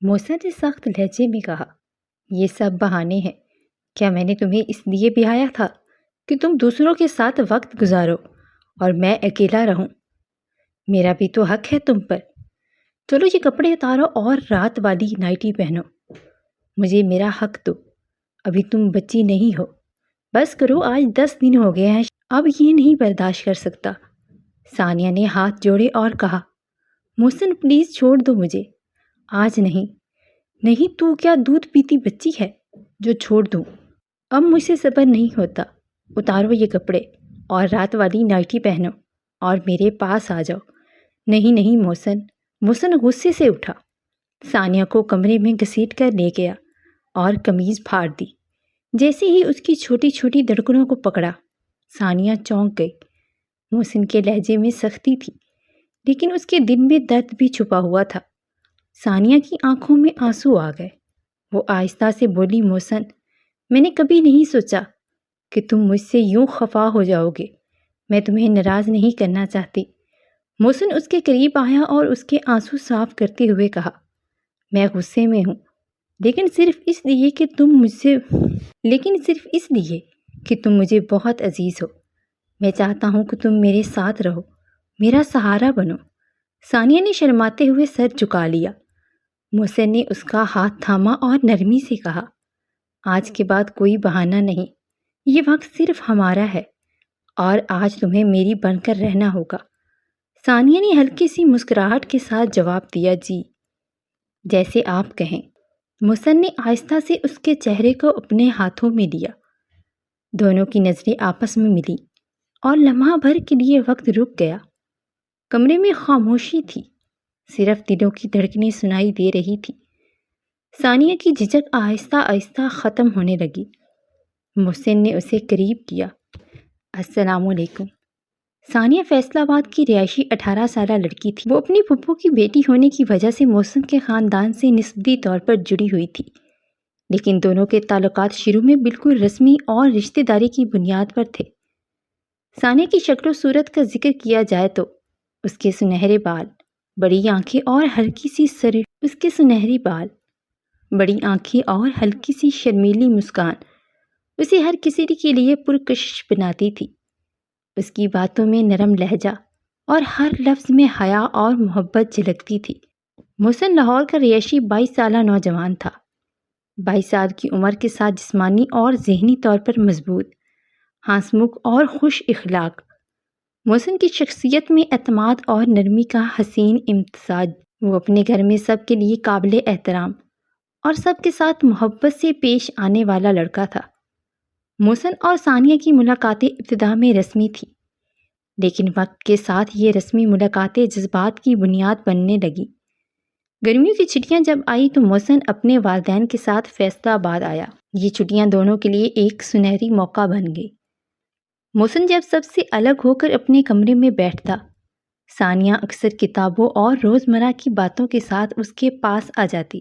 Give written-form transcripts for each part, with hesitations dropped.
موسیٰ نے سخت لہجے میں کہا، یہ سب بہانے ہیں۔ کیا میں نے تمہیں اس لیے بیایا تھا کہ تم دوسروں کے ساتھ وقت گزارو اور میں اکیلا رہوں؟ میرا بھی تو حق ہے تم پر۔ چلو یہ کپڑے اتارو اور رات والی نائٹی پہنو۔ مجھے میرا حق دو، ابھی تم بچی نہیں ہو۔ بس کرو، آج 10 دن ہو گئے ہیں، اب یہ نہیں برداشت کر سکتا۔ ثانیہ نے ہاتھ جوڑے اور کہا، محسن پلیز چھوڑ دو مجھے، آج نہیں۔ نہیں، تو کیا دودھ پیتی بچی ہے جو چھوڑ دوں؟ اب مجھ سے صبر نہیں ہوتا۔ اتارو یہ کپڑے اور رات والی نائٹی پہنو اور میرے پاس آ جاؤ۔ نہیں نہیں محسن۔ محسن غصے سے اٹھا، ثانیہ کو کمرے میں گھسیٹ کر لے گیا اور قمیض پھاڑ دی۔ جیسے ہی اس کی چھوٹی چھوٹی دھڑکنوں کو پکڑا، ثانیہ چونک گئی۔ محسن کے لہجے میں سختی تھی، لیکن اس کے دل میں درد بھی چھپا ہوا تھا۔ ثانیہ کی آنکھوں میں آنسو آ گئے۔ وہ آہستہ سے بولی، محسن، میں نے کبھی نہیں سوچا کہ تم مجھ سے یوں خفا ہو جاؤ گے۔ میں تمہیں ناراض نہیں کرنا چاہتی۔ محسن اس کے قریب آیا اور اس کے آنسو صاف کرتے ہوئے کہا، میں غصے میں ہوں، لیکن صرف اس لیے کہ تم مجھے بہت عزیز ہو۔ میں چاہتا ہوں کہ تم میرے ساتھ رہو، میرا سہارا بنو۔ ثانیہ نے شرماتے ہوئے سر جھکا لیا۔ محسن نے اس کا ہاتھ تھاما اور نرمی سے کہا، آج کے بعد کوئی بہانہ نہیں، یہ وقت صرف ہمارا ہے اور آج تمہیں میری بن کر رہنا ہوگا۔ ثانیہ نے ہلکی سی مسکراہٹ کے ساتھ جواب دیا، جی، جیسے آپ کہیں۔ محسن نے آہستہ سے اس کے چہرے کو اپنے ہاتھوں میں لیا۔ دونوں کی نظریں آپس میں ملی اور لمحہ بھر کے لیے وقت رک گیا۔ کمرے میں خاموشی تھی، صرف دلوں کی دھڑکنیں سنائی دے رہی تھی۔ ثانیہ کی جھجک آہستہ آہستہ ختم ہونے لگی۔ محسن نے اسے قریب کیا، السلام علیکم۔ ثانیہ فیصل آباد کی رہائشی 18 سالہ لڑکی تھی۔ وہ اپنی پھپھو کی بیٹی ہونے کی وجہ سے محسن کے خاندان سے نسبی طور پر جڑی ہوئی تھی، لیکن دونوں کے تعلقات شروع میں بالکل رسمی اور رشتہ داری کی بنیاد پر تھے۔ ثانیہ کی شکل و صورت کا ذکر کیا جائے تو اس کے سنہرے بال، بڑی آنکھیں اور ہلکی سی شرمیلی مسکان اسے ہر کسی کے لیے پرکشش بناتی تھی۔ اس کی باتوں میں نرم لہجہ اور ہر لفظ میں حیا اور محبت جھلکتی تھی۔ محسن لاہور کا رہائشی 22 سالہ نوجوان تھا۔ 22 سال کی عمر کے ساتھ جسمانی اور ذہنی طور پر مضبوط، ہنسمکھ اور خوش اخلاق۔ محسن کی شخصیت میں اعتماد اور نرمی کا حسین امتزاج۔ وہ اپنے گھر میں سب کے لیے قابل احترام اور سب کے ساتھ محبت سے پیش آنے والا لڑکا تھا۔ محسن اور ثانیہ کی ملاقاتیں ابتدا میں رسمی تھیں، لیکن وقت کے ساتھ یہ رسمی ملاقاتیں جذبات کی بنیاد بننے لگی۔ گرمیوں کی چھٹیاں جب آئی تو محسن اپنے والدین کے ساتھ فیصل آباد آیا۔ یہ چھٹیاں دونوں کے لیے ایک سنہری موقع بن گئی۔ محسن جب سب سے الگ ہو کر اپنے کمرے میں بیٹھتا، ثانیہ اکثر کتابوں اور روزمرہ کی باتوں کے ساتھ اس کے پاس آ جاتی۔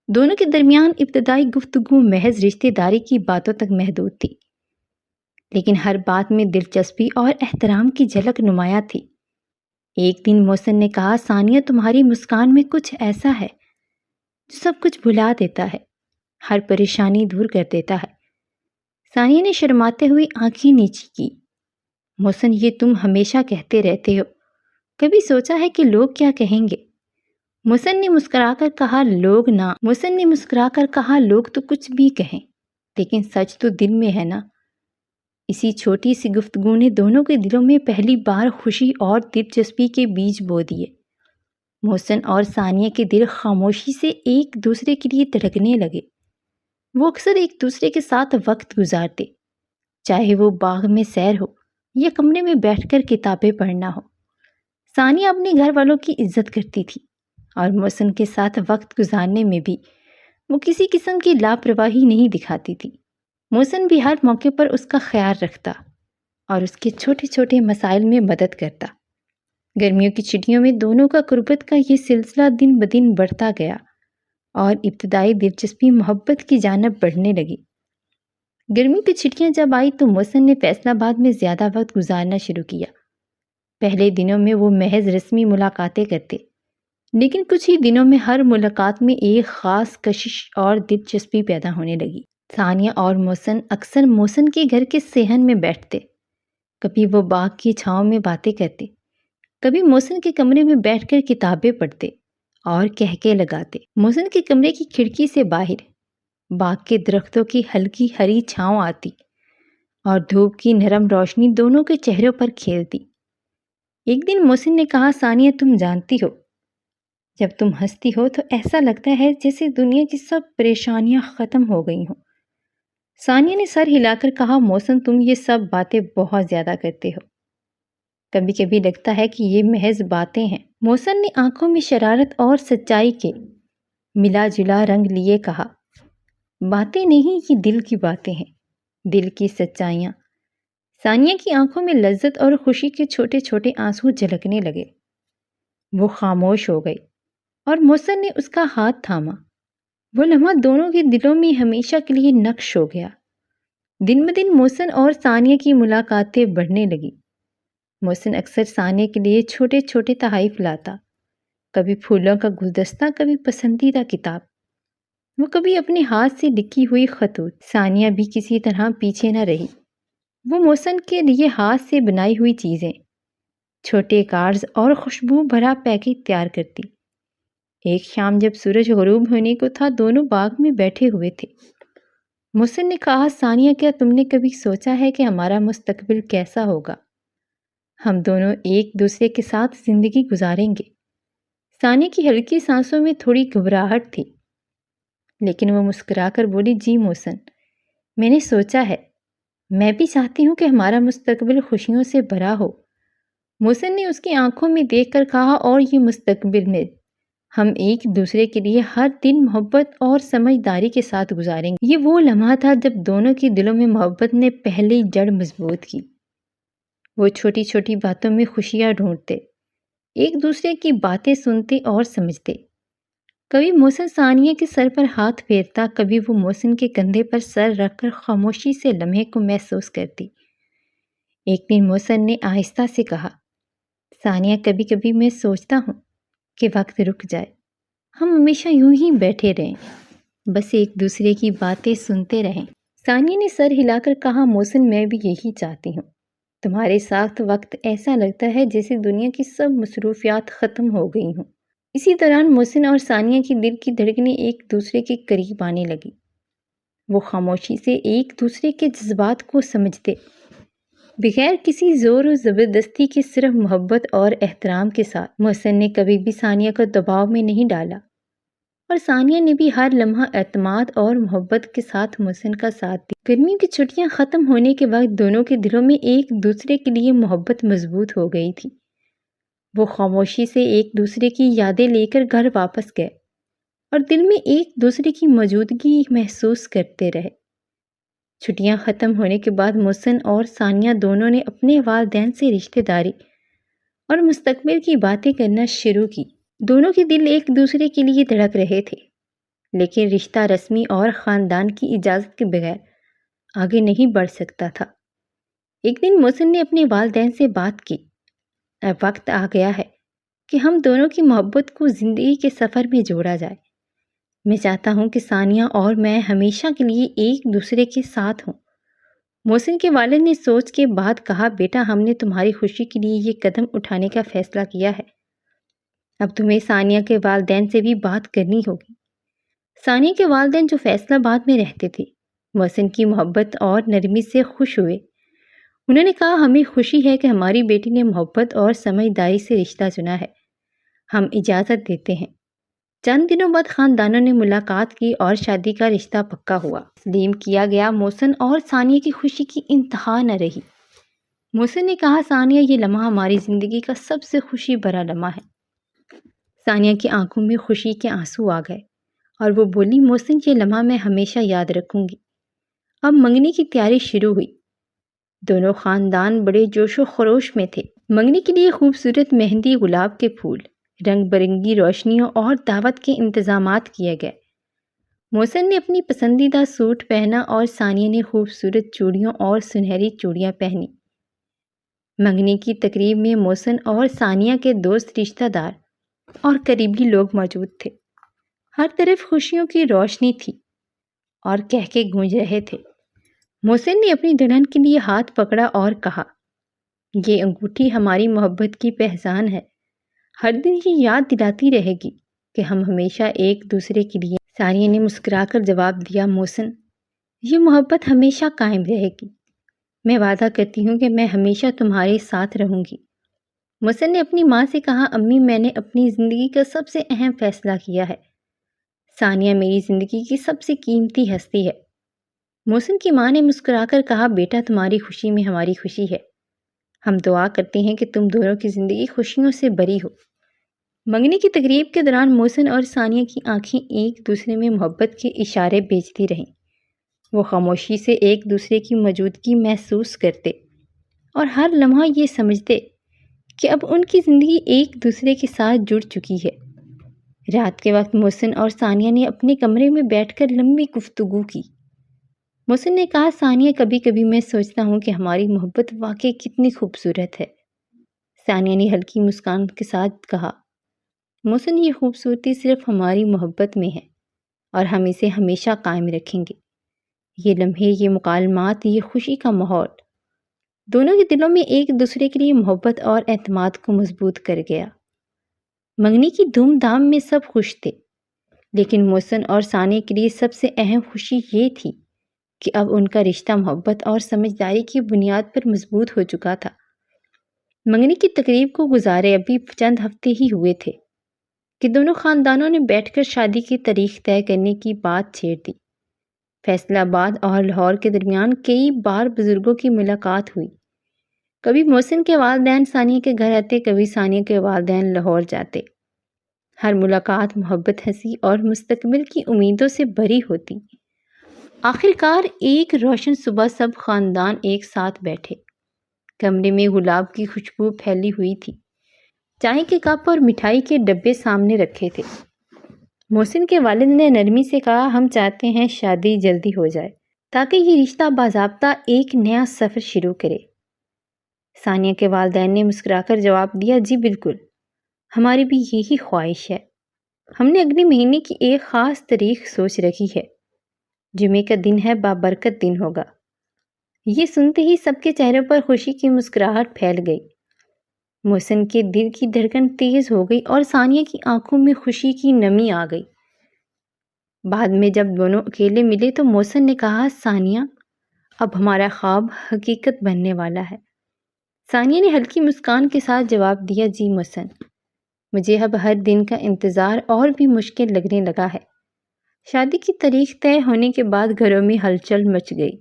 دونوں کے درمیان ابتدائی گفتگو محض رشتہ داری کی باتوں تک محدود تھی، لیکن ہر بات میں دلچسپی اور احترام کی جھلک نمایاں تھی۔ ایک دن محسن نے کہا، ثانیہ، تمہاری مسکان میں کچھ ایسا ہے جو سب کچھ بھلا دیتا ہے، ہر پریشانی دور کر دیتا ہے۔ ثانیہ نے شرماتے ہوئے آنکھیں نیچی کی۔ محسن، یہ تم ہمیشہ کہتے رہتے ہو، کبھی سوچا ہے کہ لوگ کیا کہیں گے؟ محسن نے مسکرا کر کہا، لوگ تو کچھ بھی کہیں، لیکن سچ تو دل میں ہے نا۔ اسی چھوٹی سی گفتگو نے دونوں کے دلوں میں پہلی بار خوشی اور دلچسپی کے بیج بو دیے۔ محسن اور ثانیہ کے دل خاموشی سے ایک دوسرے کے لیے دھڑکنے لگے۔ وہ اکثر ایک دوسرے کے ساتھ وقت گزارتے، چاہے وہ باغ میں سیر ہو یا کمرے میں بیٹھ کر کتابیں پڑھنا ہو۔ ثانیہ اپنے گھر والوں کی عزت کرتی تھی اور محسن کے ساتھ وقت گزارنے میں بھی وہ کسی قسم کی لاپرواہی نہیں دکھاتی تھی۔ محسن بھی ہر موقع پر اس کا خیال رکھتا اور اس کے چھوٹے چھوٹے مسائل میں مدد کرتا۔ گرمیوں کی چھٹیوں میں دونوں کا قربت کا یہ سلسلہ دن بدن بڑھتا گیا اور ابتدائی دلچسپی محبت کی جانب بڑھنے لگی۔ گرمیوں کی چھٹیاں جب آئی تو محسن نے فیصل آباد میں زیادہ وقت گزارنا شروع کیا۔ پہلے دنوں میں وہ محض رسمی ملاقاتیں کرتے، لیکن کچھ ہی دنوں میں ہر ملاقات میں ایک خاص کشش اور دلچسپی پیدا ہونے لگی۔ ثانیہ اور محسن اکثر محسن کے گھر کے صحن میں بیٹھتے، کبھی وہ باغ کی چھاؤں میں باتیں کرتے، کبھی محسن کے کمرے میں بیٹھ کر کتابیں پڑھتے اور کہکے لگاتے۔ محسن کے کمرے کی کھڑکی سے باہر باغ کے درختوں کی ہلکی ہری چھاؤں آتی اور دھوپ کی نرم روشنی دونوں کے چہروں پر کھیلتی۔ ایک دن محسن نے کہا، ثانیہ تم جانتی ہو، جب تم ہنستی ہو تو ایسا لگتا ہے جیسے دنیا کی سب پریشانیاں ختم ہو گئی ہوں۔ ثانیہ نے سر ہلا کر کہا، محسن تم یہ سب باتیں بہت زیادہ کرتے ہو، کبھی کبھی لگتا ہے کہ یہ محض باتیں ہیں۔ محسن نے آنکھوں میں شرارت اور سچائی کے ملا جلا رنگ لیے کہا، باتیں نہیں، یہ دل کی باتیں ہیں، دل کی سچائیاں۔ ثانیہ کی آنکھوں میں لذت اور خوشی کے چھوٹے چھوٹے آنسو جھلکنے لگے۔ وہ خاموش ہو گئی اور محسن نے اس کا ہاتھ تھاما۔ وہ لمحہ دونوں کے دلوں میں ہمیشہ کے لیے نقش ہو گیا۔ دن بدن محسن اور ثانیہ کی ملاقاتیں بڑھنے لگی۔ محسن اکثر ثانیہ کے لیے چھوٹے چھوٹے تحائف لاتا، کبھی پھولوں کا گلدستہ، کبھی پسندیدہ کتاب، وہ کبھی اپنے ہاتھ سے لکھی ہوئی خطوط۔ ثانیہ بھی کسی طرح پیچھے نہ رہی۔ وہ محسن کے لیے ہاتھ سے بنائی ہوئی چیزیں، چھوٹے کارڈز اور خوشبو بھرا پیکٹ تیار کرتی۔ ایک شام جب سورج غروب ہونے کو تھا، دونوں باغ میں بیٹھے ہوئے تھے۔ محسن نے کہا، ثانیہ کیا تم نے کبھی سوچا ہے کہ ہمارا مستقبل کیسا ہوگا؟ ہم دونوں ایک دوسرے کے ساتھ زندگی گزاریں گے۔ ثانیہ کی ہلکی سانسوں میں تھوڑی گھبراہٹ تھی، لیکن وہ مسکرا کر بولی، جی محسن، میں نے سوچا ہے، میں بھی چاہتی ہوں کہ ہمارا مستقبل خوشیوں سے بھرا ہو۔ محسن نے اس کی آنکھوں میں دیکھ کر کہا، اور یہ مستقبل میں ہم ایک دوسرے کے لیے ہر دن محبت اور سمجھداری کے ساتھ گزاریں گے۔ یہ وہ لمحہ تھا جب دونوں کے دلوں میں محبت نے پہلی جڑ مضبوط کی۔ وہ چھوٹی چھوٹی باتوں میں خوشیاں ڈھونڈتے، ایک دوسرے کی باتیں سنتے اور سمجھتے۔ کبھی محسن ثانیہ کے سر پر ہاتھ پھیرتا، کبھی وہ محسن کے کندھے پر سر رکھ کر خاموشی سے لمحے کو محسوس کرتی۔ ایک دن محسن نے آہستہ سے کہا، ثانیہ کبھی کبھی میں سوچتا ہوں کہ وقت رک جائے، ہم ہمیشہ یوں ہی بیٹھے رہیں، بس ایک دوسرے کی باتیں سنتے رہیں۔ ثانیہ نے سر ہلا کر کہا، محسن میں بھی یہی چاہتی ہوں، تمہارے ساتھ وقت ایسا لگتا ہے جیسے دنیا کی سب مصروفیات ختم ہو گئی ہوں۔ اسی دوران محسن اور ثانیہ کی دل کی دھڑکنیں ایک دوسرے کے قریب آنے لگی۔ وہ خاموشی سے ایک دوسرے کے جذبات کو سمجھتے، بغیر کسی زور و زبردستی کے، صرف محبت اور احترام کے ساتھ۔ محسن نے کبھی بھی ثانیہ کو دباؤ میں نہیں ڈالا، اور ثانیہ نے بھی ہر لمحہ اعتماد اور محبت کے ساتھ محسن کا ساتھ دیا۔ گرمیوں کی چھٹیاں ختم ہونے کے بعد دونوں کے دلوں میں ایک دوسرے کے لیے محبت مضبوط ہو گئی تھی۔ وہ خاموشی سے ایک دوسرے کی یادیں لے کر گھر واپس گئے اور دل میں ایک دوسرے کی موجودگی محسوس کرتے رہے۔ چھٹیاں ختم ہونے کے بعد محسن اور ثانیہ دونوں نے اپنے والدین سے رشتہ داری اور مستقبل کی باتیں کرنا شروع کی۔ دونوں کے دل ایک دوسرے کے لیے دھڑک رہے تھے، لیکن رشتہ رسمی اور خاندان کی اجازت کے بغیر آگے نہیں بڑھ سکتا تھا۔ ایک دن محسن نے اپنے والدین سے بات کی، اب وقت آ گیا ہے کہ ہم دونوں کی محبت کو زندگی کے سفر میں جوڑا جائے۔ میں چاہتا ہوں کہ ثانیہ اور میں ہمیشہ کے لیے ایک دوسرے کے ساتھ ہوں۔ محسن کے والد نے سوچ کے بعد کہا، بیٹا، ہم نے تمہاری خوشی کے لیے یہ قدم اٹھانے کا فیصلہ کیا ہے، اب تمہیں ثانیہ کے والدین سے بھی بات کرنی ہوگی۔ ثانیہ کے والدین، جو فیصلہ آباد میں رہتے تھے، محسن کی محبت اور نرمی سے خوش ہوئے۔ انہوں نے کہا، ہمیں خوشی ہے کہ ہماری بیٹی نے محبت اور سمجھداری سے رشتہ چنا ہے، ہم اجازت دیتے ہیں۔ چند دنوں بعد خاندانوں نے ملاقات کی اور شادی کا رشتہ پکا ہوا، تسلیم کیا گیا۔ محسن اور ثانیہ کی خوشی کی انتہا نہ رہی۔ محسن نے کہا، ثانیہ، یہ لمحہ ہماری زندگی کا سب سے خوشی بھرا لمحہ ہے۔ ثانیہ کی آنکھوں میں خوشی کے آنسو آ گئے اور وہ بولی، محسن، یہ لمحہ میں ہمیشہ یاد رکھوں گی۔ اب منگنی کی تیاری شروع ہوئی۔ دونوں خاندان بڑے جوش و خروش میں تھے۔ منگنی کے لیے خوبصورت مہندی، گلاب کے پھول، رنگ برنگی روشنیوں اور دعوت کے انتظامات کیے گئے۔ محسن نے اپنی پسندیدہ سوٹ پہنا اور ثانیہ نے خوبصورت چوڑیوں اور سنہری چوڑیاں پہنی۔ منگنی کی تقریب میں محسن اور ثانیہ کے دوست، رشتہ دار اور قریبی لوگ موجود تھے۔ ہر طرف خوشیوں کی روشنی تھی اور کہکے گونج رہے تھے۔ محسن نے اپنی دلہن کے لیے ہاتھ پکڑا اور کہا، یہ انگوٹھی ہماری محبت کی پہچان ہے، ہر دن یہ یاد دلاتی رہے گی کہ ہم ہمیشہ ایک دوسرے کے لیے۔ ثانیہ نے مسکرا کر جواب دیا، محسن، یہ محبت ہمیشہ قائم رہے گی۔ میں وعدہ کرتی ہوں کہ میں ہمیشہ تمہارے ساتھ رہوں گی۔ محسن نے اپنی ماں سے کہا، امی، میں نے اپنی زندگی کا سب سے اہم فیصلہ کیا ہے۔ ثانیہ میری زندگی کی سب سے قیمتی ہستی ہے۔ محسن کی ماں نے مسکرا کر کہا، بیٹا، تمہاری خوشی میں ہماری خوشی ہے۔ ہم دعا کرتے ہیں کہ تم دونوں کی زندگی خوشیوں سے بھری ہو۔ منگنی کی تقریب کے دوران محسن اور ثانیہ کی آنکھیں ایک دوسرے میں محبت کے اشارے بھیجتی رہیں۔ وہ خاموشی سے ایک دوسرے کی موجودگی محسوس کرتے اور ہر لمحہ یہ سمجھتے کہ اب ان کی زندگی ایک دوسرے کے ساتھ جڑ چکی ہے۔ رات کے وقت محسن اور ثانیہ نے اپنے کمرے میں بیٹھ کر لمبی گفتگو کی۔ محسن نے کہا، ثانیہ، کبھی کبھی میں سوچتا ہوں کہ ہماری محبت واقعی کتنی خوبصورت ہے۔ ثانیہ نے ہلکی مسکان کے ساتھ کہا، محسن، یہ خوبصورتی صرف ہماری محبت میں ہے اور ہم اسے ہمیشہ قائم رکھیں گے۔ یہ لمحے، یہ مکالمات، یہ خوشی کا ماحول دونوں کے دلوں میں ایک دوسرے کے لیے محبت اور اعتماد کو مضبوط کر گیا۔ منگنی کی دھوم دھام میں سب خوش تھے، لیکن محسن اور ثانیہ کے لیے سب سے اہم خوشی یہ تھی کہ اب ان کا رشتہ محبت اور سمجھداری کی بنیاد پر مضبوط ہو چکا تھا۔ منگنی کی تقریب کو گزارے ابھی چند ہفتے ہی ہوئے تھے کہ دونوں خاندانوں نے بیٹھ کر شادی کی تاریخ طے کرنے کی بات چھیڑ دی۔ فیصل آباد اور لاہور کے درمیان کئی بار بزرگوں کی ملاقات ہوئی۔ کبھی محسن کے والدین ثانیہ کے گھر آتے، کبھی ثانیہ کے والدین لاہور جاتے۔ ہر ملاقات محبت، ہنسی اور مستقبل کی امیدوں سے بھری ہوتی۔ آخر کار ایک روشن صبح سب خاندان ایک ساتھ بیٹھے۔ کمرے میں گلاب کی خوشبو پھیلی ہوئی تھی۔ چائے کے کپ اور مٹھائی کے ڈبے سامنے رکھے تھے۔ محسن کے والد نے نرمی سے کہا، ہم چاہتے ہیں شادی جلدی ہو جائے تاکہ یہ رشتہ باضابطہ ایک نیا سفر شروع کرے۔ ثانیہ کے والدین نے مسکرا کر جواب دیا، جی بالکل، ہماری بھی یہی خواہش ہے۔ ہم نے اگلے مہینے کی ایک خاص تاریخ سوچ رکھی ہے۔ جمعے کا دن ہے، بابرکت دن ہوگا۔ یہ سنتے ہی سب کے چہروں پر خوشی کی مسکراہٹ پھیل گئی۔ محسن کے دل کی دھڑکن تیز ہو گئی اور ثانیہ کی آنکھوں میں خوشی کی نمی آ گئی۔ بعد میں جب دونوں اکیلے ملے تو محسن نے کہا، ثانیہ، اب ہمارا خواب حقیقت بننے والا ہے۔ ثانیہ نے ہلکی مسکان کے ساتھ جواب دیا، جی محسن، مجھے اب ہر دن کا انتظار اور بھی مشکل لگنے لگا ہے۔ شادی کی تاریخ طے ہونے کے بعد گھروں میں ہلچل مچ گئی۔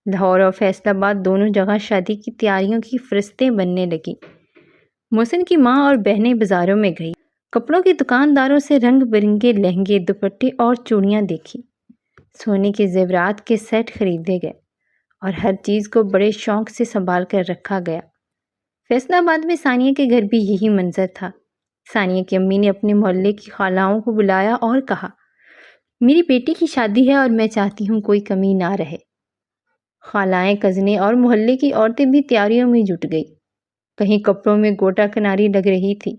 لاہور اور فیصل آباد دونوں جگہ شادی کی تیاریوں کی فہرستیں بننے لگیں۔ محسن کی ماں اور بہنیں بازاروں میں گئی، کپڑوں کی دکانداروں سے رنگ برنگے لہنگے، دوپٹے اور چوڑیاں دیکھی۔ سونے کے زیورات کے سیٹ خریدے گئے اور ہر چیز کو بڑے شوق سے سنبھال کر رکھا گیا۔ فیصل آباد میں ثانیہ کے گھر بھی یہی منظر تھا۔ ثانیہ کی امی نے اپنے محلے کی خالاؤں کو بلایا اور کہا، میری بیٹی کی شادی ہے اور میں چاہتی ہوں کوئی کمی نہ رہے۔ خالائیں، کزنیں اور محلے کی عورتیں بھی تیاریوں میں جٹ گئی۔ کہیں کپڑوں میں گوٹا کناری لگ رہی تھی،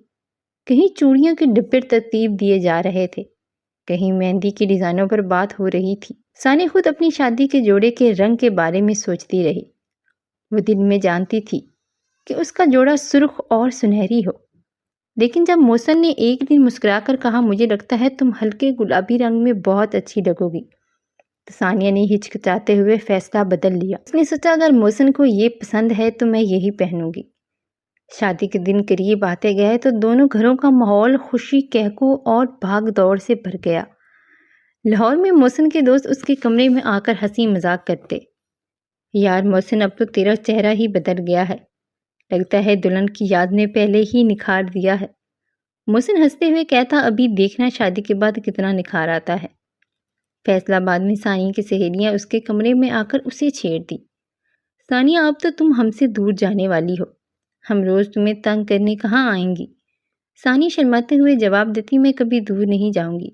کہیں چوڑیوں کے ڈبے ترتیب دیے جا رہے تھے، کہیں مہندی کی ڈیزائنوں پر بات ہو رہی تھی۔ ثانیہ خود اپنی شادی کے جوڑے کے رنگ کے بارے میں سوچتی رہی۔ وہ دل میں جانتی تھی کہ اس کا جوڑا سرخ اور سنہری ہو، لیکن جب محسن نے ایک دن مسکرا کر کہا، مجھے لگتا ہے تم ہلکے گلابی رنگ میں بہت اچھی لگو گی، تو ثانیہ نے ہچکچاتے ہوئے فیصلہ بدل لیا۔ اس نے سوچا، اگر محسن کو یہ پسند ہے تو میں یہی پہنوں گی۔ شادی کے دن قریب آتے گئے تو دونوں گھروں کا ماحول خوشی، کہکو اور بھاگ دوڑ سے بھر گیا۔ لاہور میں محسن کے دوست اس کے کمرے میں آ کر ہنسی مذاق کرتے، یار محسن، اب تو تیرا چہرہ ہی بدل گیا ہے، لگتا ہے دلہن کی یاد نے پہلے ہی نکھار دیا ہے۔ محسن ہنستے ہوئے کہتا، ابھی دیکھنا شادی کے بعد کتنا نکھار آتا ہے۔ فیصل آباد میں ثانیہ کی سہیلیاں اس کے کمرے میں آ کر اسے چھیڑ دی، ثانیہ، اب تو تم ہم سے دور جانے والی ہو، ہم روز تمہیں تنگ کرنے کہاں آئیں گی؟ ثانیہ شرماتے ہوئے جواب دیتی، میں کبھی دور نہیں جاؤں گی،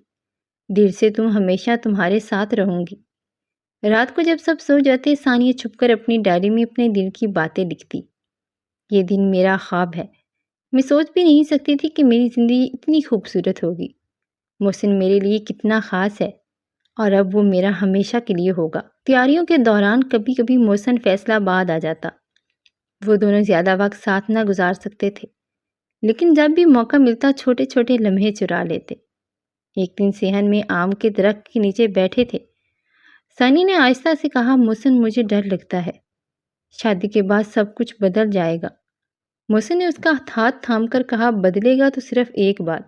دل سے تم ہمیشہ تمہارے ساتھ رہوں گی۔ رات کو جب سب سو جاتے، ثانیہ چھپ کر اپنی ڈائری میں اپنے دل کی باتیں لکھتی، یہ دن میرا خواب ہے، میں سوچ بھی نہیں سکتی تھی کہ میری زندگی اتنی خوبصورت ہوگی۔ محسن میرے لیے کتنا خاص ہے اور اب وہ میرا ہمیشہ کے لیے ہوگا۔ تیاریوں کے دوران کبھی کبھی محسن فیصل آباد آ جاتا۔ وہ دونوں زیادہ وقت ساتھ نہ گزار سکتے تھے، لیکن جب بھی موقع ملتا چھوٹے چھوٹے لمحے چرا لیتے۔ ایک دن صحن میں آم کے درخت کے نیچے بیٹھے تھے۔ ثانیہ نے آہستہ سے کہا، محسن مجھے ڈر لگتا ہے، شادی کے بعد سب کچھ بدل جائے گا۔ محسن نے اس کا ہاتھ تھام کر کہا، بدلے گا تو صرف ایک بات،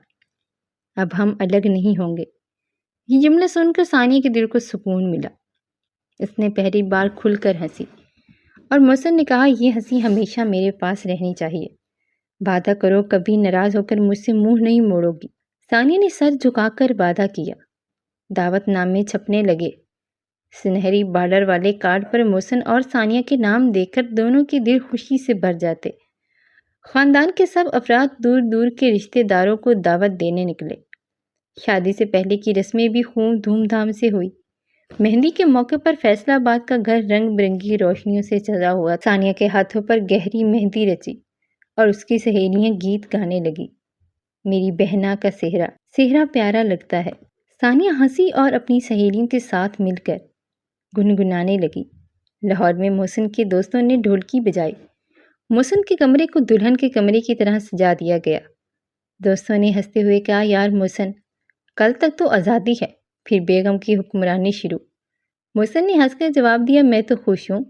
اب ہم الگ نہیں ہوں گے۔ یہ جملہ سن کر ثانیہ کے دل کو سکون ملا۔ اس نے پہلی بار کھل کر ہنسی اور محسن نے کہا، یہ ہنسی ہمیشہ میرے پاس رہنی چاہیے۔ وعدہ کرو کبھی ناراض ہو کر مجھ سے منہ نہیں موڑو گی۔ ثانیہ نے سر جھکا کر وعدہ کیا۔ دعوت نامے چھپنے لگے۔ سنہری بارڈر والے کارڈ پر محسن اور ثانیہ کے نام دیکھ کر دونوں کے دل خوشی سے بھر جاتے۔ خاندان کے سب افراد دور دور کے رشتہ داروں کو دعوت دینے نکلے۔ شادی سے پہلے کی رسمیں بھی خوب دھوم دھام سے ہوئی۔ مہندی کے موقع پر فیصل آباد کا گھر رنگ برنگی روشنیوں سے سجا ہوا۔ ثانیہ کے ہاتھوں پر گہری مہندی رچی اور اس کی سہیلیاں گیت گانے لگی۔ میری بہنا کا سہرا پیارا لگتا ہے۔ ثانیہ ہنسی اور اپنی سہیلیوں کے ساتھ مل کر گنگنانے لگی۔ لاہور میں محسن کے دوستوں نے ڈھولکی بجائی۔ محسن کے کمرے کو دلہن کے کمرے کی طرح سجا دیا گیا۔ دوستوں نے ہنستے ہوئے کہا، یار محسن، کل تک تو آزادی ہے، پھر بیگم کی حکمرانی شروع۔ محسن نے ہنس کر جواب دیا، میں تو خوش ہوں،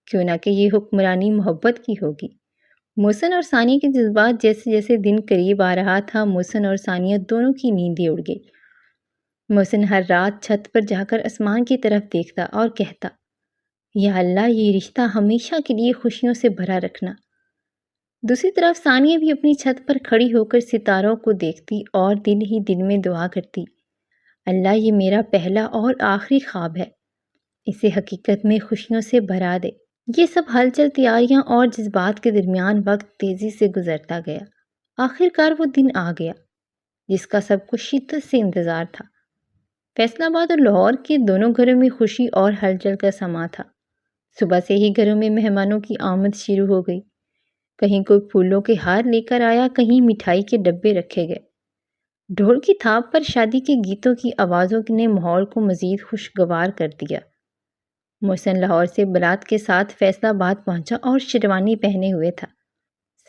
کیوں نہ کہ یہ حکمرانی محبت کی ہوگی۔ محسن اور ثانیہ کے جذبات جیسے جیسے دن قریب آ رہا تھا، محسن اور ثانیہ دونوں کی نیندیں اڑ گئی۔ محسن ہر رات چھت پر جا کر آسمان کی طرف دیکھتا اور کہتا، یا اللہ، یہ رشتہ ہمیشہ کے لیے خوشیوں سے بھرا رکھنا۔ دوسری طرف ثانیہ بھی اپنی چھت پر کھڑی ہو کر ستاروں کو دیکھتی اور دل ہی دل میں دعا کرتی، اللہ، یہ میرا پہلا اور آخری خواب ہے، اسے حقیقت میں خوشیوں سے بھرا دے۔ یہ سب ہلچل، تیاریاں اور جذبات کے درمیان وقت تیزی سے گزرتا گیا۔ آخر کار وہ دن آ گیا جس کا سب کو شدت سے انتظار تھا۔ فیصل آباد اور لاہور کے دونوں گھروں میں خوشی اور ہلچل کا سما تھا۔ صبح سے ہی گھروں میں مہمانوں کی آمد شروع ہو گئی۔ کہیں کوئی پھولوں کے ہار لے کر آیا، کہیں مٹھائی کے ڈبے رکھے گئے۔ ڈھول کی تھاپ پر شادی کے گیتوں کی آوازوں نے ماحول کو مزید خوشگوار کر دیا۔ محسن لاہور سے بارات کے ساتھ فیصل آباد پہنچا اور شیروانی پہنے ہوئے تھا۔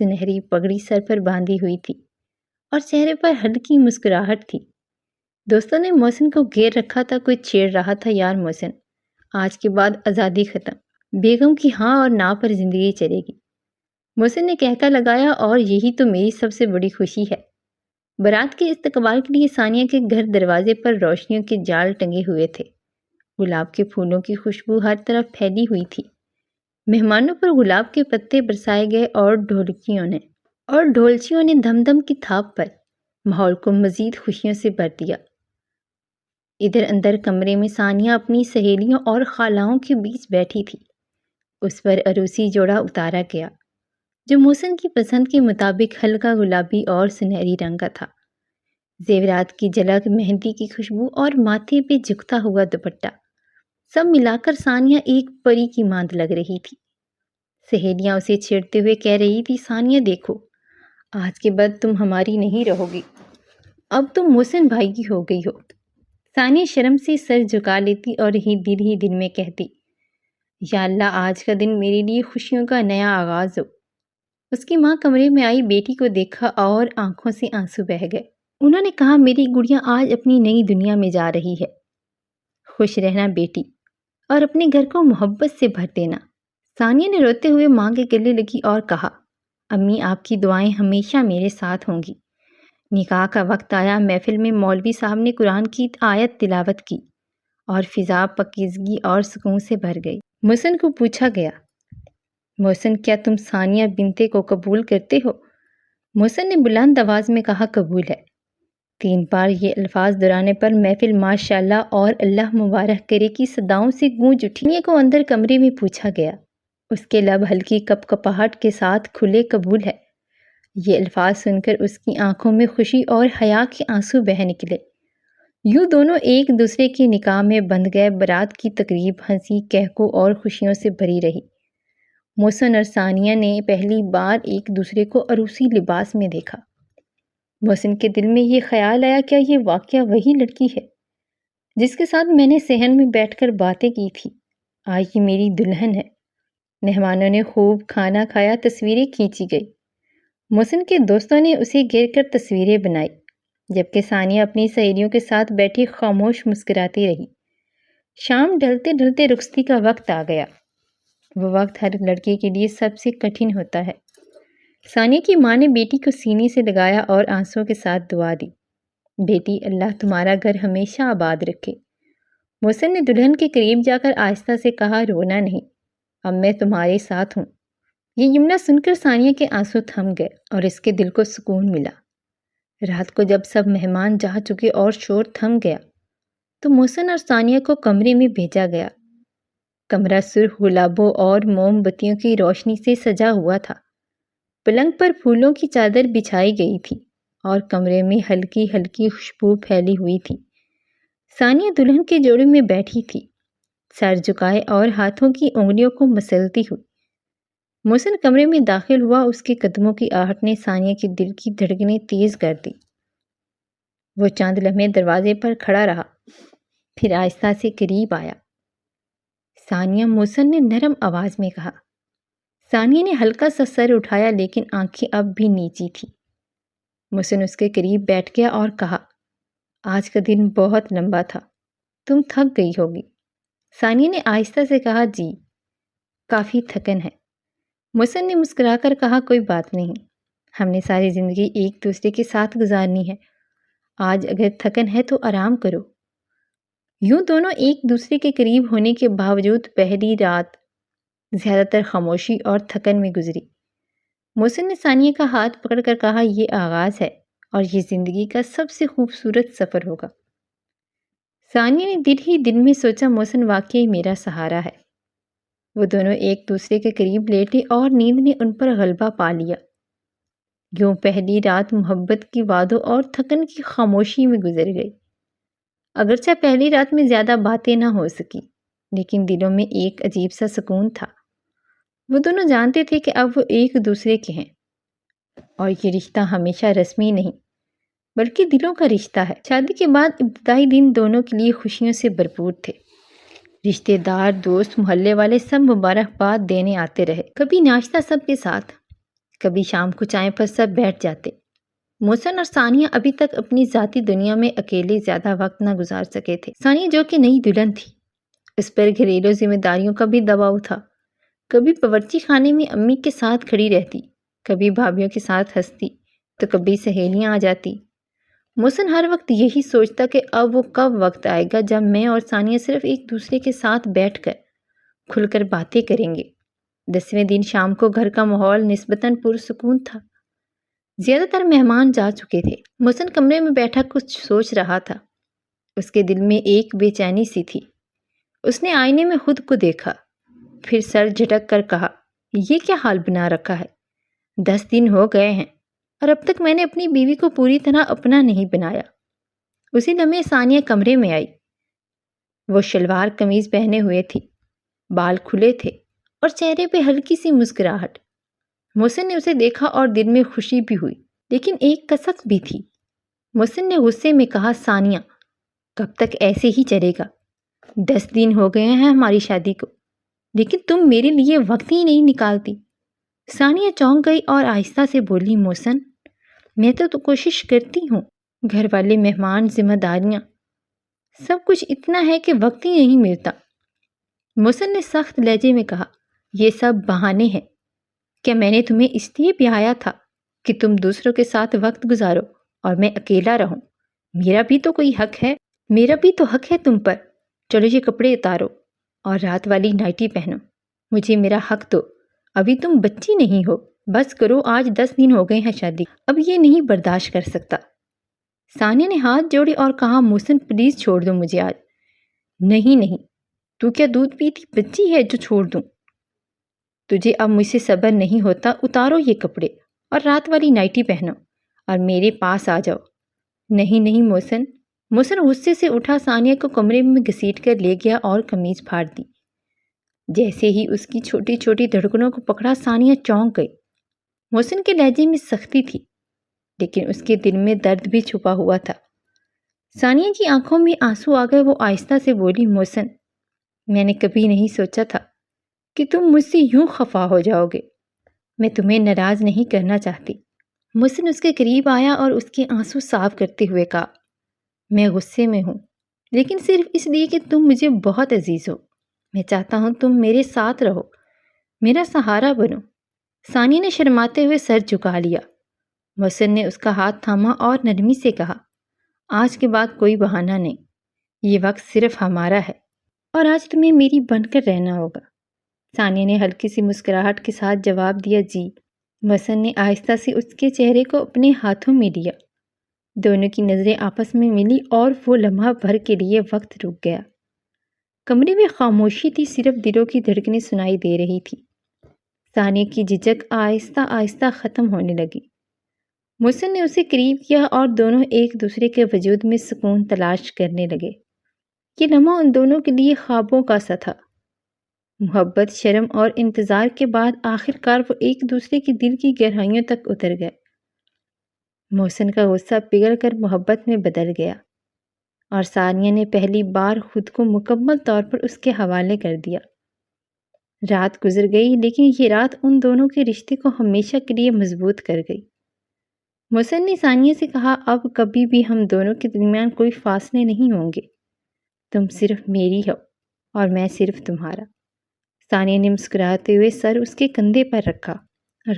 سنہری پگڑی سر پر باندھی ہوئی تھی اور چہرے پر ہلکی مسکراہٹ تھی۔ دوستوں نے محسن کو گھیر رکھا تھا۔ کوئی چھیڑ رہا تھا، یار محسن، آج کے بعد آزادی ختم، بیگم کی ہاں اور نا پر زندگی چلے گی۔ محسن نے کہتا لگایا، اور یہی تو میری سب سے بڑی خوشی ہے۔ بارات کے استقبال کے لیے ثانیہ کے گھر دروازے پر روشنیوں کے جال ٹنگے ہوئے تھے۔ گلاب کے پھولوں کی خوشبو ہر طرف پھیلی ہوئی تھی۔ مہمانوں پر گلاب کے پتے برسائے گئے اور ڈھولچیوں نے دھم دھم کی تھاپ پر ماحول کو مزید خوشیوں سے بھر دیا۔ ادھر اندر کمرے میں ثانیہ اپنی سہیلیوں اور خالاؤں کے بیچ بیٹھی تھی۔ اس پر عروسی جوڑا اتارا گیا جو محسن کی پسند کے مطابق ہلکا گلابی اور سنہری رنگ کا تھا۔ زیورات کی جھلک، مہندی کی خوشبو اور ماتھے پہ جھکتا ہوا دوپٹہ، سب ملا کر ثانیہ ایک پری کی ماند لگ رہی تھی۔ سہیلیاں اسے چھیڑتے ہوئے کہہ رہی تھی، ثانیہ دیکھو، آج کے بعد تم ہماری نہیں رہو گی، اب تم محسن بھائی کی ہو گئی ہو۔ ثانیہ شرم سے سر جھکا لیتی اور ہی دل میں کہتی، یا اللہ، آج کا دن میرے لیے خوشیوں کا نیا آغاز ہو۔ اس کی ماں کمرے میں آئی، بیٹی کو دیکھا اور آنکھوں سے آنسو بہہ گئے۔ انہوں نے کہا، میری گڑیا آج اپنی نئی دنیا میں جا رہی ہے۔ خوش رہنا بیٹی، اور اپنے گھر کو محبت سے بھر دینا۔ ثانیہ نے روتے ہوئے ماں کے گلے لگی اور کہا، امی، آپ کی دعائیں ہمیشہ میرے ساتھ ہوں گی۔ نکاح کا وقت آیا۔ محفل میں مولوی صاحب نے قرآن کی آیت تلاوت کی اور فضا پاکیزگی اور سکون سے بھر گئی۔ محسن کو پوچھا گیا، محسن، کیا تم ثانیہ بنتے کو قبول کرتے ہو؟ محسن نے بلند آواز میں کہا، قبول ہے۔ 3 بار یہ الفاظ دہرانے پر محفل ماشاءاللہ اور اللہ مبارک کرے کی صداؤں سے گونج اٹھی۔ ثانیہ کو اندر کمرے میں پوچھا گیا۔ اس کے لب ہلکی کپکپاہٹ کے ساتھ کھلے، قبول ہے۔ یہ الفاظ سن کر اس کی آنکھوں میں خوشی اور حیا کے آنسو بہہ نکلے۔ یوں دونوں ایک دوسرے کے نکاح میں بندھ گئے۔ بارات کی تقریب ہنسی، کہکو اور خوشیوں سے بھری رہی۔ محسن اور ثانیہ نے پہلی بار ایک دوسرے کو عروسی لباس میں دیکھا۔ محسن کے دل میں یہ خیال آیا، کیا یہ واقعہ وہی لڑکی ہے جس کے ساتھ میں نے صحن میں بیٹھ کر باتیں کی تھی؟ آج یہ میری دلہن ہے۔ مہمانوں نے خوب کھانا کھایا، تصویریں کھینچی گئی۔ محسن کے دوستوں نے اسے گھیر کر تصویریں بنائی، جبکہ ثانیہ اپنی سہیلیوں کے ساتھ بیٹھی خاموش مسکراتی رہی۔ شام ڈھلتے ڈھلتے رخصتی کا وقت آ گیا۔ وہ وقت ہر لڑکے کے لیے سب سے کٹھن ہوتا ہے۔ ثانیہ کی ماں نے بیٹی کو سینے سے لگایا اور آنسوؤں کے ساتھ دعا دی، بیٹی اللہ تمہارا گھر ہمیشہ آباد رکھے۔ محسن نے دلہن کے قریب جا کر آہستہ سے کہا، رونا نہیں، اب میں تمہارے ساتھ ہوں۔ یہ جملہ سن کر ثانیہ کے آنسو تھم گئے اور اس کے دل کو سکون ملا۔ رات کو جب سب مہمان جا چکے اور شور تھم گیا تو محسن اور ثانیہ کو کمرے میں بھیجا گیا۔ کمرہ سرخ گلابوں اور موم بتیوں کی روشنی سے سجا ہوا تھا۔ پلنگ پر پھولوں کی چادر بچھائی گئی تھی اور کمرے میں ہلکی ہلکی خوشبو پھیلی ہوئی تھی۔ ثانیہ دلہن کے جوڑے میں بیٹھی تھی، سر جھکائے اور ہاتھوں کی انگلیوں کو مسلتی ہوئی۔ محسن کمرے میں داخل ہوا، اس کے قدموں کی آہٹ نے ثانیہ کے دل کی دھڑکنیں تیز کر دی۔ وہ چند لمحے دروازے پر کھڑا رہا، پھر آہستہ سے قریب آیا۔ ثانیہ، محسن نے نرم آواز میں کہا۔ ثانیہ نے ہلکا سا سر اٹھایا لیکن آنکھیں اب بھی نیچی تھیں۔ محسن اس کے قریب بیٹھ گیا اور کہا، آج کا دن بہت لمبا تھا، تم تھک گئی ہوگی۔ ثانیہ نے آہستہ سے کہا، جی کافی تھکن ہے۔ محسن نے مسکرا کر کہا، کوئی بات نہیں، ہم نے ساری زندگی ایک دوسرے کے ساتھ گزارنی ہے، آج اگر تھکن ہے تو آرام کرو۔ یوں دونوں ایک دوسرے کے قریب ہونے کے باوجود پہلی رات زیادہ تر خاموشی اور تھکن میں گزری۔ محسن نے ثانیہ کا ہاتھ پکڑ کر کہا، یہ آغاز ہے اور یہ زندگی کا سب سے خوبصورت سفر ہوگا۔ ثانیہ نے دل ہی دل میں سوچا، محسن واقعی میرا سہارا ہے۔ وہ دونوں ایک دوسرے کے قریب لیٹے اور نیند نے ان پر غلبہ پا لیا۔ یوں پہلی رات محبت کی وعدوں اور تھکن کی خاموشی میں گزر گئی۔ اگرچہ پہلی رات میں زیادہ باتیں نہ ہو سکی، لیکن دلوں میں ایک عجیب سا سکون تھا۔ وہ دونوں جانتے تھے کہ اب وہ ایک دوسرے کے ہیں اور یہ رشتہ ہمیشہ رسمی نہیں بلکہ دلوں کا رشتہ ہے۔ شادی کے بعد ابتدائی دن دونوں کے لیے خوشیوں سے بھرپور تھے۔ رشتے دار، دوست، محلے والے سب مبارکباد دینے آتے رہے۔ کبھی ناشتہ سب کے ساتھ، کبھی شام کو چائے پر سب بیٹھ جاتے۔ محسن اور ثانیہ ابھی تک اپنی ذاتی دنیا میں اکیلے زیادہ وقت نہ گزار سکے تھے۔ ثانیہ جو کہ نئی دلہن تھی، اس پر گھریلو ذمہ داریوں کا بھی دباؤ تھا۔ کبھی باورچی خانے میں امی کے ساتھ کھڑی رہتی، کبھی بھابھیوں کے ساتھ ہنستی، تو کبھی سہیلیاں آ جاتی۔ محسن ہر وقت یہی سوچتا کہ اب وہ کب وقت آئے گا جب میں اور ثانیہ صرف ایک دوسرے کے ساتھ بیٹھ کر کھل کر باتیں کریں گے۔ 10ویں دن شام کو گھر کا ماحول نسبتاً پرسکون تھا۔ زیادہ تر مہمان جا چکے تھے۔ محسن کمرے میں بیٹھا کچھ سوچ رہا تھا۔ اس کے دل میں ایک بے چینی سی تھی۔ اس نے آئینے میں خود کو دیکھا، پھر سر جھٹک کر کہا، یہ کیا حال بنا رکھا ہے؟ 10 دن ہو گئے ہیں اور اب تک میں نے اپنی بیوی کو پوری طرح اپنا نہیں بنایا۔ اسی لمحے ثانیہ کمرے میں آئی۔ وہ شلوار قمیض پہنے ہوئے تھی، بال کھلے تھے اور چہرے پہ ہلکی سی مسکراہٹ۔ محسن نے اسے دیکھا اور دل میں خوشی بھی ہوئی، لیکن ایک کسک بھی تھی۔ محسن نے غصے میں کہا، ثانیہ کب تک ایسے ہی چلے گا؟ 10 دن ہو گئے ہیں ہماری شادی کو، لیکن تم میرے لیے وقت ہی نہیں نکالتی۔ ثانیہ چونک گئی اور آہستہ سے بولی، محسن میں تو کوشش کرتی ہوں، گھر والے، مہمان، ذمہ داریاں، سب کچھ اتنا ہے کہ وقت ہی نہیں ملتا۔ محسن نے سخت لہجے میں کہا، یہ سب بہانے ہیں۔ کیا میں نے تمہیں اس لیے بیاہا تھا کہ تم دوسروں کے ساتھ وقت گزارو اور میں اکیلا رہوں؟ میرا بھی تو کوئی حق ہے، میرا بھی تو حق ہے تم پر۔ چلو یہ کپڑے اتارو اور رات والی نائٹی پہنو، مجھے میرا حق دو۔ ابھی تم بچی نہیں ہو، بس کرو، آج 10 دن ہو گئے ہیں شادی، اب یہ نہیں برداشت کر سکتا۔ ثانیہ نے ہاتھ جوڑے اور کہا، محسن پلیز چھوڑ دو مجھے آج۔ نہیں نہیں، تو کیا دودھ پیتی بچی ہے جو چھوڑ دوں؟ تجھے اب مجھ سے صبر نہیں ہوتا، اتارو یہ کپڑے اور رات والی نائٹی پہنو اور میرے پاس آ جاؤ۔ نہیں نہیں محسن۔ محسن غصے سے اٹھا، ثانیہ کو کمرے میں گھسیٹ کر لے گیا اور قمیض پھاڑ دی۔ جیسے ہی اس کی چھوٹی چھوٹی دھڑکنوں کو پکڑا ثانیہ چونک گئی۔ محسن کے لہجے میں سختی تھی لیکن اس کے دل میں درد بھی چھپا ہوا تھا۔ ثانیہ کی آنکھوں میں آنسو آ گئے۔ وہ آہستہ سے بولی، محسن، میں نے کبھی نہیں سوچا تھا کہ تم مجھ سے یوں خفا ہو جاؤ گے۔ میں تمہیں ناراض نہیں کرنا چاہتی۔ محسن اس کے قریب آیا اور اس کے آنسو صاف کرتے ہوئے کہا، میں غصے میں ہوں لیکن صرف اس لیے کہ تم مجھے بہت عزیز ہو۔ میں چاہتا ہوں تم میرے ساتھ رہو، میرا سہارا بنو۔ ثانیہ نے شرماتے ہوئے سر جھکا لیا۔ محسن نے اس کا ہاتھ تھاما اور نرمی سے کہا، آج کے بعد کوئی بہانہ نہیں، یہ وقت صرف ہمارا ہے اور آج تمہیں میری بن کر رہنا ہوگا۔ ثانیہ نے ہلکی سی مسکراہٹ کے ساتھ جواب دیا، جی۔ محسن نے آہستہ سے اس کے چہرے کو اپنے ہاتھوں میں لیا۔ دونوں کی نظریں آپس میں ملی اور وہ لمحہ بھر کے لیے وقت رک گیا۔ کمرے میں خاموشی تھی، صرف دلوں کی دھڑکنیں سنائی دے رہی تھی۔ ثانیہ کی جھجک آہستہ آہستہ ختم ہونے لگی۔ محسن نے اسے قریب کیا اور دونوں ایک دوسرے کے وجود میں سکون تلاش کرنے لگے۔ یہ لمحہ ان دونوں کے لیے خوابوں کا سا تھا۔ محبت، شرم اور انتظار کے بعد آخر کار وہ ایک دوسرے کے دل کی گہرائیوں تک اتر گئے۔ محسن کا غصہ پگھل کر محبت میں بدل گیا اور ثانیہ نے پہلی بار خود کو مکمل طور پر اس کے حوالے کر دیا۔ رات گزر گئی لیکن یہ رات ان دونوں کے رشتے کو ہمیشہ کے لیے مضبوط کر گئی۔ محسن نے ثانیہ سے کہا، اب کبھی بھی ہم دونوں کے درمیان کوئی فاصلے نہیں ہوں گے۔ تم صرف میری ہو اور میں صرف تمہارا۔ ثانیہ نے مسکراتے ہوئے سر اس کے کندھے پر رکھا اور